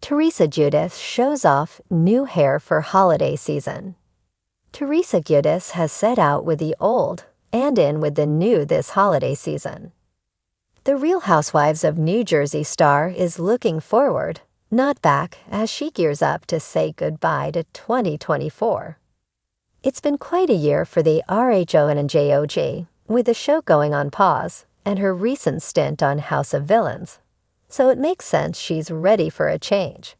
Teresa Giudice shows off new hair for holiday season. Teresa Giudice has set out with the old and in with the new this holiday season. The Real Housewives of New Jersey star is looking forward, not back, as she gears up to say goodbye to 2024. It's been quite a year for the RHONJOG, with the show going on pause and her recent stint on House of Villains, so it makes sense she's ready for a change.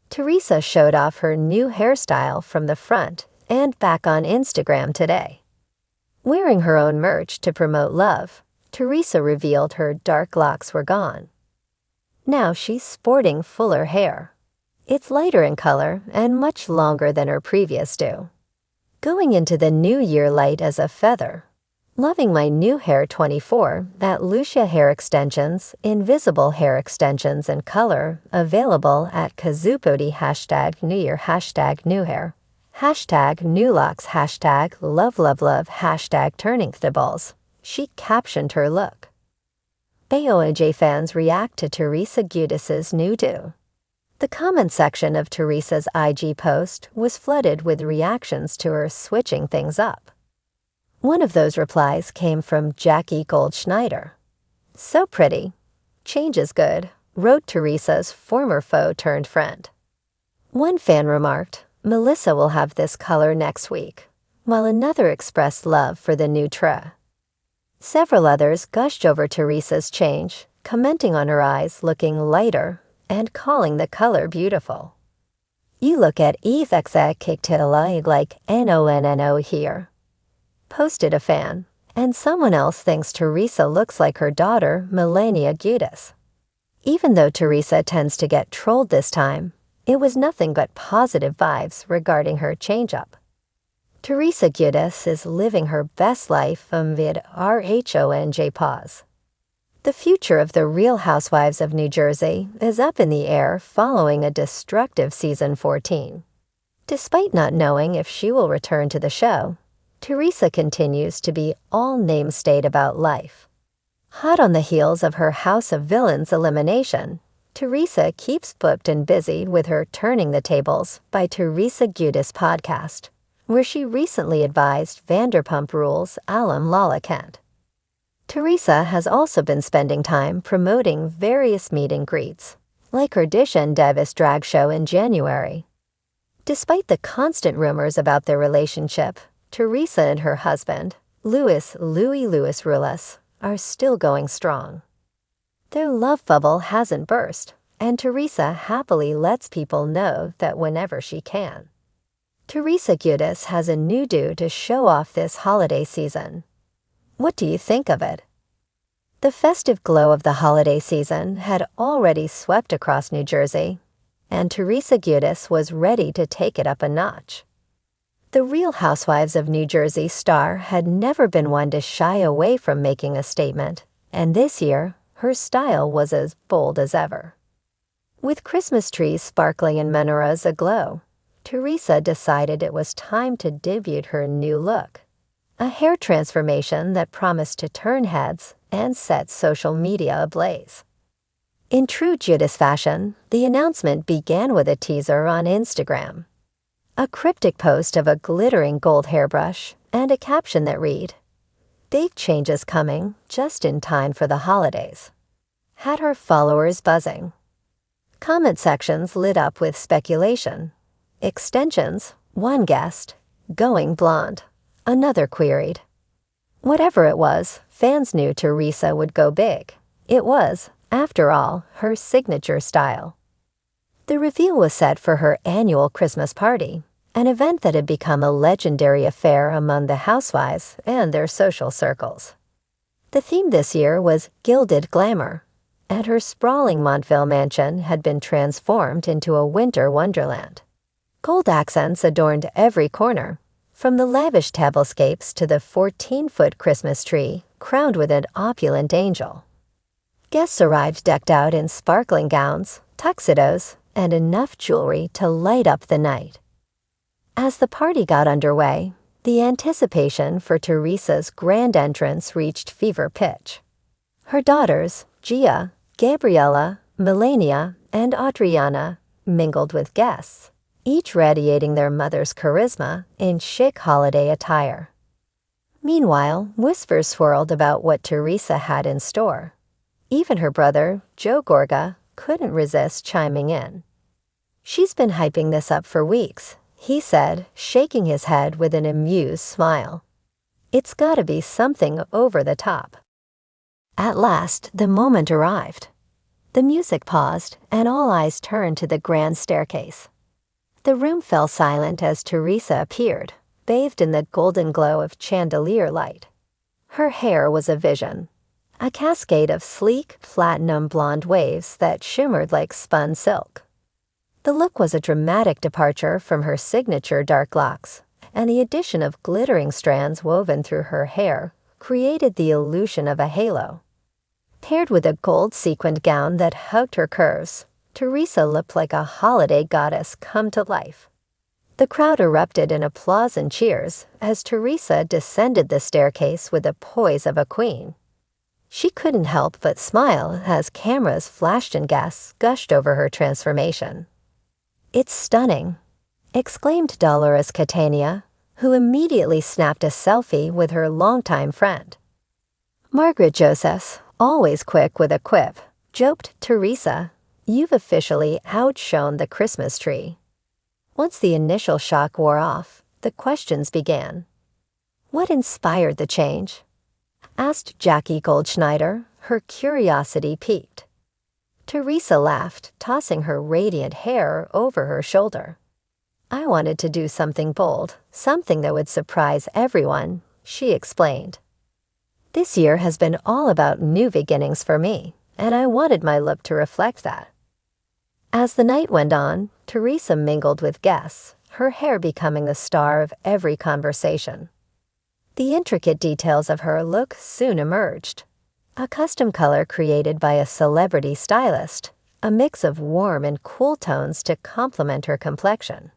Teresa showed off her new hairstyle from the front and back on Instagram today. Wearing her own merch to promote love, Teresa revealed her dark locks were gone. Now she's sporting fuller hair. It's lighter in color and much longer than her previous do. Going into the new year light as a feather. Loving my new hair 24 at Lucia Hair Extensions, Invisible Hair Extensions in color, available at Kazupodi #NewYear #NewHair, #NewLocks, #LoveLoveLove, #TurningTheballs. She captioned her look. BOJ fans react to Teresa Giudice's new do. The comment section of Teresa's IG post was flooded with reactions to her switching things up. One of those replies came from Jackie Goldschneider. "So pretty. Change is good," wrote Teresa's former foe turned friend. One fan remarked, "Melissa will have this color next week," while another expressed love for the new tre. Several others gushed over Teresa's change, commenting on her eyes looking lighter and calling the color beautiful. "You look at Eve Kicktilla like NONNO here," posted a fan, and someone else thinks Teresa looks like her daughter, Melania Giudice. Even though Teresa tends to get trolled this time, it was nothing but positive vibes regarding her change-up. Teresa Giudice is living her best life amid RHONJ pause. The future of the Real Housewives of New Jersey is up in the air following a destructive season 14. Despite not knowing if she will return to the show, Teresa continues to be all name-state about life. Hot on the heels of her House of Villains elimination, Teresa keeps booked and busy with her Turning the Tables by Teresa Giudice podcast, where she recently advised Vanderpump Rules alum Lala Kent. Teresa has also been spending time promoting various meet and greets, like her Dish and Davis drag show in January. Despite the constant rumors about their relationship, Teresa and her husband, Louis Rulas, are still going strong. Their love bubble hasn't burst, and Teresa happily lets people know that whenever she can. Teresa Giudice has a new do to show off this holiday season. What do you think of it? The festive glow of the holiday season had already swept across New Jersey, and Teresa Giudice was ready to take it up a notch. The Real Housewives of New Jersey star had never been one to shy away from making a statement, and this year, her style was as bold as ever. With Christmas trees sparkling and menorahs aglow, Teresa decided it was time to debut her new look, a hair transformation that promised to turn heads and set social media ablaze. In true Giudice fashion, the announcement began with a teaser on Instagram. A cryptic post of a glittering gold hairbrush and a caption that read, "Big changes coming, just in time for the holidays," had her followers buzzing. Comment sections lit up with speculation. Extensions, one guessed. Going blonde, another queried. Whatever it was, fans knew Teresa would go big. It was, after all, her signature style. The reveal was set for her annual Christmas party, an event that had become a legendary affair among the housewives and their social circles. The theme this year was gilded glamour, and her sprawling Montville mansion had been transformed into a winter wonderland. Gold accents adorned every corner, from the lavish tablescapes to the 14-foot Christmas tree crowned with an opulent angel. Guests arrived decked out in sparkling gowns, tuxedos, and enough jewelry to light up the night. As the party got underway, the anticipation for Teresa's grand entrance reached fever pitch. Her daughters, Gia, Gabriella, Melania, and Adriana mingled with guests, each radiating their mother's charisma in chic holiday attire. Meanwhile, whispers swirled about what Teresa had in store. Even her brother, Joe Gorga, couldn't resist chiming in. "She's been hyping this up for weeks," he said, shaking his head with an amused smile. "It's gotta be something over the top." At last, the moment arrived. The music paused, and all eyes turned to the grand staircase. The room fell silent as Teresa appeared, bathed in the golden glow of chandelier light. Her hair was a vision, a cascade of sleek, platinum blonde waves that shimmered like spun silk. The look was a dramatic departure from her signature dark locks, and the addition of glittering strands woven through her hair created the illusion of a halo. Paired with a gold sequined gown that hugged her curves, Teresa looked like a holiday goddess come to life. The crowd erupted in applause and cheers as Teresa descended the staircase with the poise of a queen. She couldn't help but smile as cameras flashed and guests gushed over her transformation. "It's stunning," exclaimed Dolores Catania, who immediately snapped a selfie with her longtime friend. Margaret Josephs, always quick with a quip, joked Teresa, "You've officially outshone the Christmas tree." Once the initial shock wore off, the questions began. "What inspired the change?" asked Jackie Goldschneider, her curiosity piqued. Teresa laughed, tossing her radiant hair over her shoulder. "I wanted to do something bold, something that would surprise everyone," she explained. "This year has been all about new beginnings for me, and I wanted my look to reflect that." As the night went on, Teresa mingled with guests, her hair becoming the star of every conversation. The intricate details of her look soon emerged. A custom color created by a celebrity stylist, a mix of warm and cool tones to complement her complexion.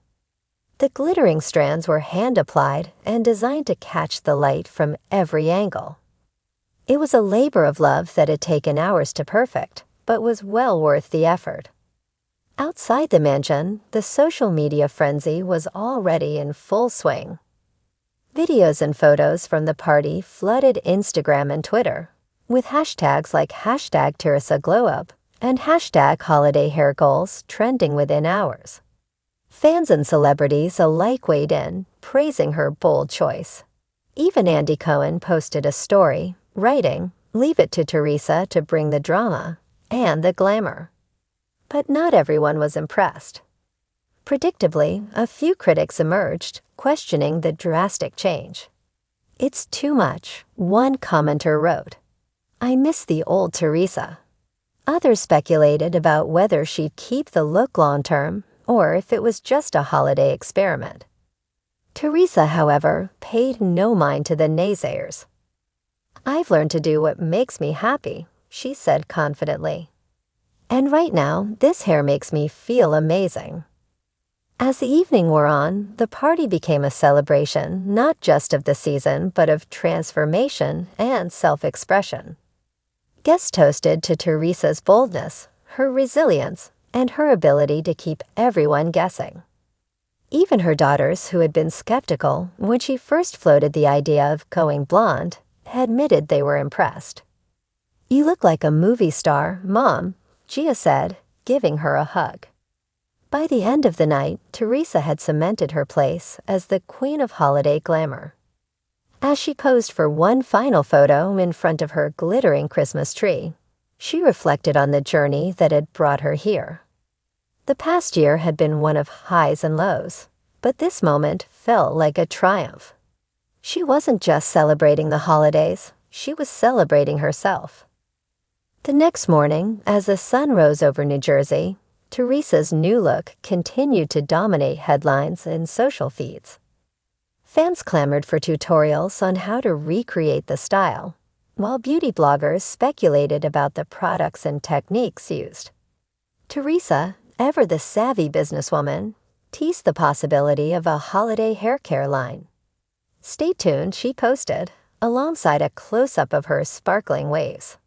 The glittering strands were hand-applied and designed to catch the light from every angle. It was a labor of love that had taken hours to perfect, but was well worth the effort. Outside the mansion, the social media frenzy was already in full swing. Videos and photos from the party flooded Instagram and Twitter, with hashtags like #TeresaGlowUp and #HolidayHairGoals trending within hours. Fans and celebrities alike weighed in, praising her bold choice. Even Andy Cohen posted a story, writing, "Leave it to Teresa to bring the drama and the glamour." But not everyone was impressed. Predictably, a few critics emerged, questioning the drastic change. "It's too much," one commenter wrote. "I miss the old Teresa." Others speculated about whether she'd keep the look long-term or if it was just a holiday experiment. Teresa, however, paid no mind to the naysayers. "I've learned to do what makes me happy," she said confidently. "And right now, this hair makes me feel amazing." As the evening wore on, the party became a celebration not just of the season but of transformation and self-expression. Guests toasted to Teresa's boldness, her resilience, and her ability to keep everyone guessing. Even her daughters, who had been skeptical when she first floated the idea of going blonde, admitted they were impressed. "You look like a movie star, Mom," Gia said, giving her a hug. By the end of the night, Teresa had cemented her place as the queen of holiday glamour. As she posed for one final photo in front of her glittering Christmas tree, she reflected on the journey that had brought her here. The past year had been one of highs and lows, but this moment felt like a triumph. She wasn't just celebrating the holidays, she was celebrating herself. The next morning, as the sun rose over New Jersey, Teresa's new look continued to dominate headlines and social feeds. Fans clamored for tutorials on how to recreate the style, while beauty bloggers speculated about the products and techniques used. Teresa, ever the savvy businesswoman, teased the possibility of a holiday hair care line. "Stay tuned," she posted, alongside a close-up of her sparkling waves.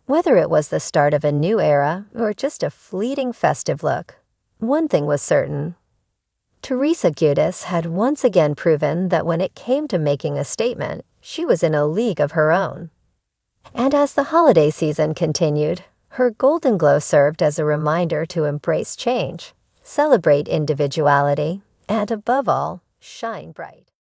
Whether it was the start of a new era or just a fleeting festive look, One thing was certain. Teresa Giudice had once again proven that when it came to making a statement, she was in a league of her own. And as the holiday season continued, her golden glow served as a reminder to embrace change, celebrate individuality, and above all, shine bright.